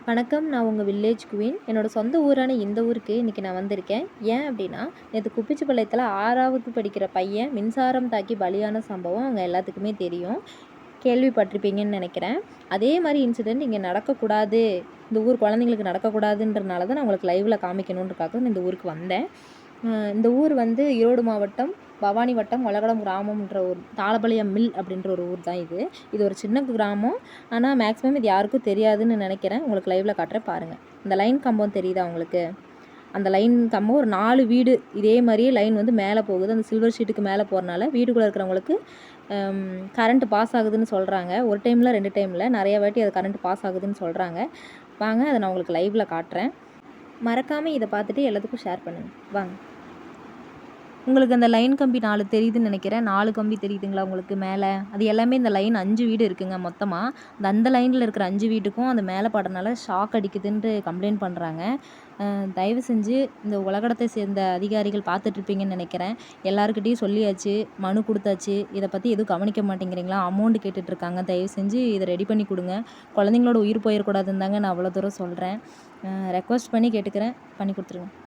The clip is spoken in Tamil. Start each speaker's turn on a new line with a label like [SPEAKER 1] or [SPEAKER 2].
[SPEAKER 1] வணக்கம். நான் உங்க வில்லேஜ் குவீன். என்னோட சொந்த ஊரான இந்த ஊருக்கு இன்னைக்கு நான் வந்திருக்கேன். ஏன் அப்படின்னா, நேத்து குப்பிச்சிபாளையத்தில 6வது படிக்கிற பையன் மின்சாரம் தாக்கி பலியான சம்பவம் உங்க எல்லாத்துக்குமே தெரியும். கேள்விப்பட்டிருப்பீங்கன்னு நெனைக்கிறேன். அதே மாரி இன்சிடென்ட் இங்க நடக்கக்கூடாது. இந்த ஊர் குழந்தைங்களுக்கு நடக்கக்கூடாதுன்றனால தான் நான் உங்களுக்கு லைவ்ல காமிக்கணுன்றதுக்காக இந்த ஊருக்கு வந்தேன். இந்த ஊர் வந்து ஈரோடு மாவட்டம், பவானி வட்டம், ஒலகடம் கிராமம்ன்ற ஒரு தாளபாளையம் மில் அப்படின்ற ஒரு ஊர் தான் இது. இது ஒரு சின்ன கிராமம். ஆனா மேக்ஸிமம் இது யாருக்கும் தெரியாதுன்னு நெனைக்கிறேன். உங்களுக்கு லைவ்ல காட்டுறேன் பாருங்க. இந்த லைன் கம்பம் தெரியுதா உங்களுக்கு? அந்த லைன் கம்பம் ஒரு 4 வீடு இதே மாரியே லைன் வந்து மேலே போகுது. அந்த சில்வர் ஷீட்டுக்கு மேலே போறனால வீட்டுக்குள்ள இருக்கிறவங்களுக்கு கரண்ட் பாஸ் ஆகுதுன்னு சொல்றாங்க. ஒரு டைம்ல 2 டைம்ல நெறைய வாட்டி அது கரண்ட் பாஸ் ஆகுதுன்னு சொல்றாங்க. வாங்க அத நான் உங்களுக்கு லைவ்ல காட்டுறேன். மறக்காம இத பார்த்துட்டு எல்லாத்துக்கும் ஷேர் பண்ணுங்க. வாங்க. உங்களுக்கு அந்த லைன் கம்பி 4 தெரியுதுன்னு நெனைக்கிறேன். 4 கம்பி தெரியுதுங்களா உங்களுக்கு மேல? அது எல்லாமே இந்த லைன் 5 வீடு இருக்குங்க மொத்தமா. அந்த லைன்ல இருக்கிற 5 வீட்டுக்கும் அந்த மேல படுறனால ஷாக் அடிக்குதுன்ட்டு கம்ப்ளைண்ட் பண்றாங்க. தயவு செஞ்சு இந்த உலகடத்தை சேர்ந்த அதிகாரிகள் பார்த்துட்ருப்பீங்கன்னு நெனைக்கிறேன். எல்லார்கிட்டயும் சொல்லியாச்சு, மனு குடுத்தாச்சு. இத பத்தி எதுவும் கவனிக்க மாட்டேங்கிறீங்களா? அமௌண்ட் கேட்டுட்ருக்காங்க. தயவு செஞ்சு இத ரெடி பண்ணி குடுங்க. குழந்தைங்களோட உயிர் போயிறக்கூடாதுன்னு தாங்க நான் அவ்வளோ தூரம் சொல்றேன். ரெக்வெஸ்ட் பண்ணி கேட்டுக்கிறேன். பண்ணி குடுத்துருங்க.